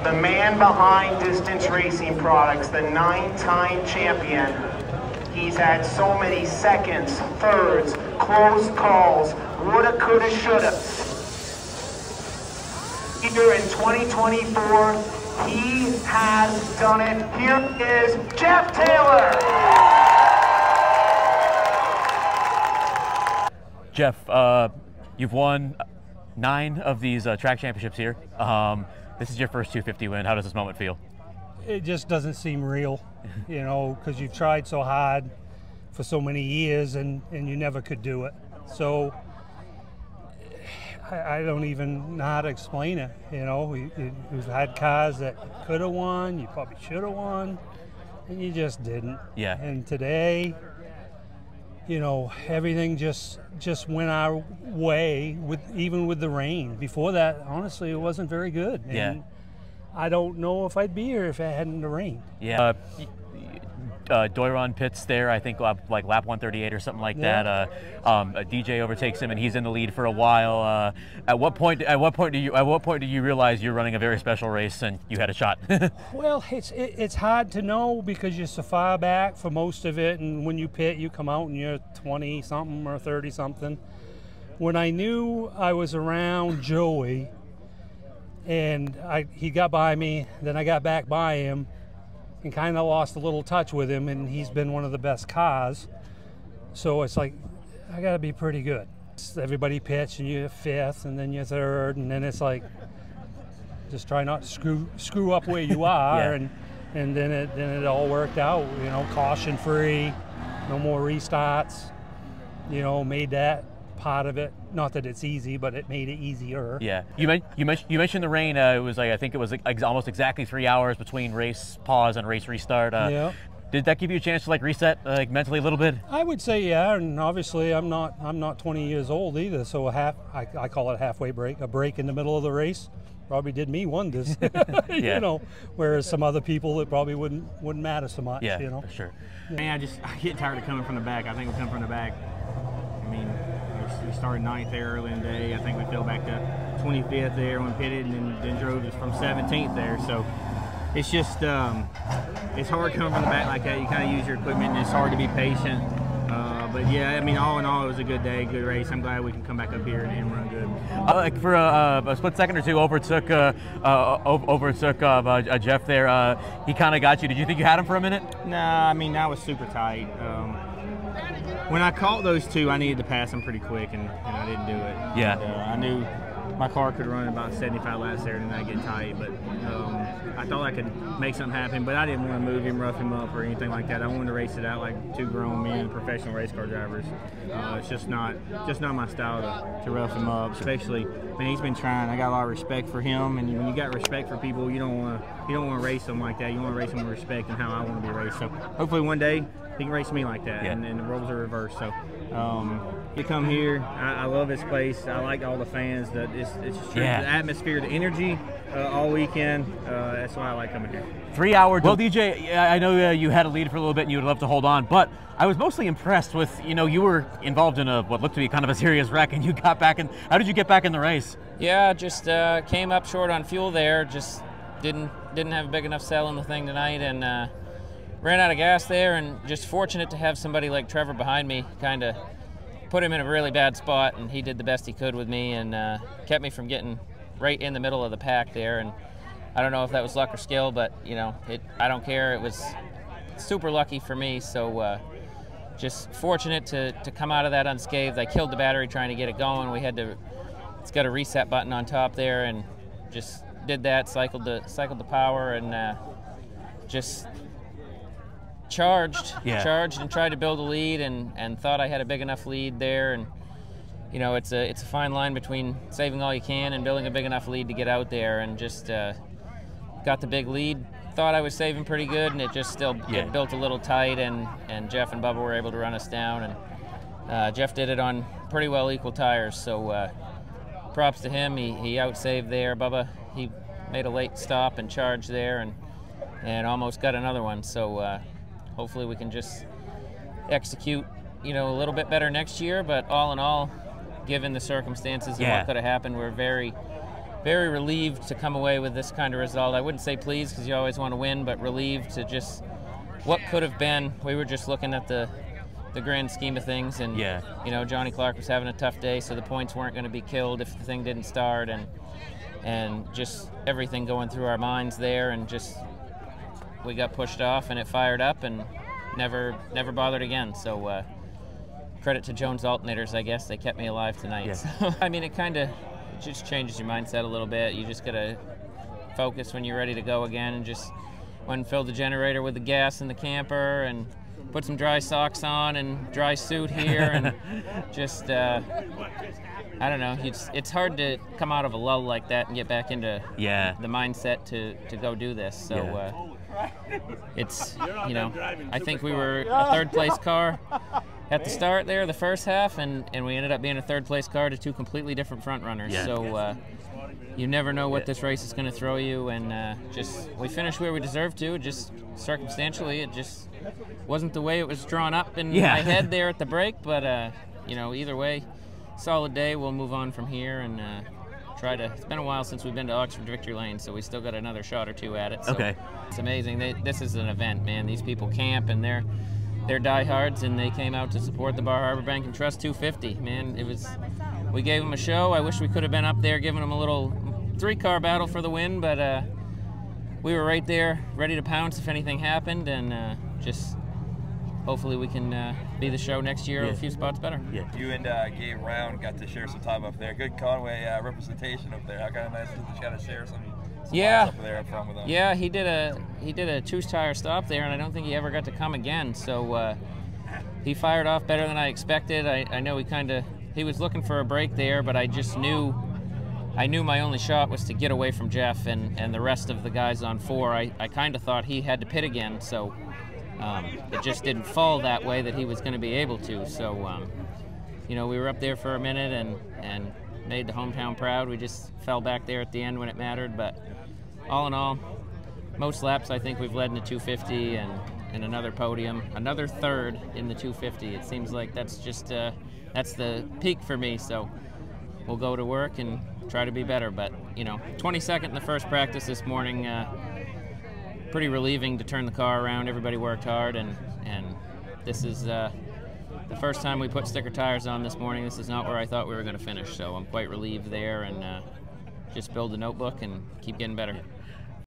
the man behind Distance Racing Products, the 9-time champion. He's had so many seconds, thirds, close calls, woulda, coulda, shoulda. Here in 2024, he has done it. Here is Jeff Taylor. Jeff, you've won 9 of these track championships here. This is your first 250 win. How does this moment feel? It just doesn't seem real, you know, because you've tried so hard for so many years and you never could do it. So I don't even know how to explain it, you know. We've had cars that could have won, you probably should have won, and you just didn't. Yeah. And today, you know, everything just went our way, even with the rain. Before that, honestly, it wasn't very good. And yeah. I don't know if I'd be here if it hadn't rained. Yeah. Doiron pits there, I think like lap 138 or something like that. DJ overtakes him, and he's in the lead for a while. At what point do you realize you're running a very special race and you had a shot? Well, it's hard to know because you're so far back for most of it, and when you pit, you come out and you're 20 something or 30 something. When I knew I was around Joey, and he got by me, then I got back by him, and kind of lost a little touch with him, and he's been one of the best cars. So it's like, I gotta be pretty good. Everybody pitch, and you're 5th, and then you're 3rd, and then it's like, just try not to screw up where you are, yeah. and then it all worked out. You know, caution free, no more restarts. You know, made that part of it. Not that it's easy, but it made it easier. Yeah. You mentioned the rain. It was like, I think it was like almost exactly 3 hours between race pause and race restart. Yeah. Did that give you a chance to like reset like mentally a little bit? I would say yeah, and obviously I'm not 20 years old either, so I call it a halfway break, a break in the middle of the race. Probably did me wonders. Yeah. You know, whereas some other people it probably wouldn't matter so much. Yeah, you know. for sure. Yeah. Man, I get tired of coming from the back. I think we come from the back. I mean, we started 9th there early in the day. I think we fell back to 25th there when pitted, and then drove us from 17th there. So it's just it's hard coming from the back like that. You kind of use your equipment, and it's hard to be patient. But yeah, I mean, all in all, it was a good day, good race. I'm glad we can come back up here and run good. Like for a split second or two, overtook Jeff there. He kind of got you. Did you think you had him for a minute? Nah, I mean, that was super tight. When I caught those two, I needed to pass them pretty quick, and I didn't do it. Yeah. And, I knew my car could run about 75 laps there and then I get tight, but I thought I could make something happen, but I didn't want to move him, rough him up, or anything like that. I wanted to race it out like 2 grown men, professional race car drivers. It's just not my style to rough him up, especially when he's been trying. I got a lot of respect for him, and when you got respect for people, you don't want to race them like that. You want to race them with respect and how I want to be raced. So hopefully one day he can race me like that, yeah. and the roles are reversed. So you come here, I love this place. I like all the fans. It's just yeah. The atmosphere, the energy all weekend. That's why I like coming here. 3 hour. Well, DJ, I know you had a lead for a little bit and you would love to hold on, but I was mostly impressed with, you were involved in what looked to be kind of a serious wreck, and you got back in. How did you get back in the race? Yeah, just came up short on fuel there. Just didn't have a big enough cell in the thing tonight, and ran out of gas there, and just fortunate to have somebody like Trevor behind me kind of put him in a really bad spot, and he did the best he could with me and kept me from getting right in the middle of the pack there. And I don't know if that was luck or skill, but I don't care. It was super lucky for me. So just fortunate to come out of that unscathed. I killed the battery trying to get it going. It's got a reset button on top there, and just did that, cycled the power, and just charged and tried to build a lead, and thought I had a big enough lead there. And it's a fine line between saving all you can and building a big enough lead to get out there, and just got the big lead. Thought I was saving pretty good, and it just still it built a little tight, and Jeff and Bubba were able to run us down, and Jeff did it on pretty well equal tires, so props to him. He outsaved there. Bubba, he made a late stop and charged there, and almost got another one, so hopefully we can just execute a little bit better next year. But all in all, given the circumstances and what could have happened, we're very, very relieved to come away with this kind of result. I wouldn't say pleased because you always want to win, but relieved to just what could have been. We were just looking at the grand scheme of things, and you know, Johnny Clark was having a tough day, so the points weren't going to be killed if the thing didn't start, and just everything going through our minds there, and just we got pushed off and it fired up and never bothered again. So credit to Jones alternators, I guess. They kept me alive tonight. So, I mean, it just changes your mindset a little bit. You just gotta focus when you're ready to go again, and just went and filled the generator with the gas in the camper and put some dry socks on and dry suit here, and just I don't know, it's hard to come out of a lull like that and get back into the mindset to go do this. So it's, you know, I think we were a third place car at the start there, the first half, and we ended up being a third place car to two completely different front runners. So you never know what this race is going to throw you, and just we finished where we deserved to. Just circumstantially, it just wasn't the way it was drawn up in my head there at the break. But you know, either way, solid day. We'll move on from here and try to. It's been a while since we've been to Oxford Victory Lane, so we still got another shot or two at it. So it's amazing. This is an event, man. These people camp, and they're diehards, and they came out to support the Bar Harbor Bank and Trust 250. Man, we gave them a show. I wish we could have been up there giving them a little three-car battle for the win, but we were right there, ready to pounce if anything happened, and just hopefully we can be the show next year a few spots better. You and Gabe Round got to share some time up there. Good Conway representation up there. How kind of nice is it to kind of share some spots up there up front with them? Yeah, he did a two-tire stop there, and I don't think he ever got to come again. So he fired off better than I expected. I know he was looking for a break there, but I just knew my only shot was to get away from Jeff and the rest of the guys on 4. I kind of thought he had to pit again, so it just didn't fall that way that he was going to be able to. So, you know, we were up there for a minute and made the hometown proud. We just fell back there at the end when it mattered, but all in all, most laps I think we've led in the 250 and another podium, another third in the 250. It seems like that's just that's the peak for me. So we'll go to work and try to be better. But you know, 22nd in the first practice this morning, pretty relieving to turn the car around. Everybody worked hard, and this is the first time we put sticker tires on this morning. This is not where I thought we were going to finish, so I'm quite relieved there, and just build a notebook and keep getting better.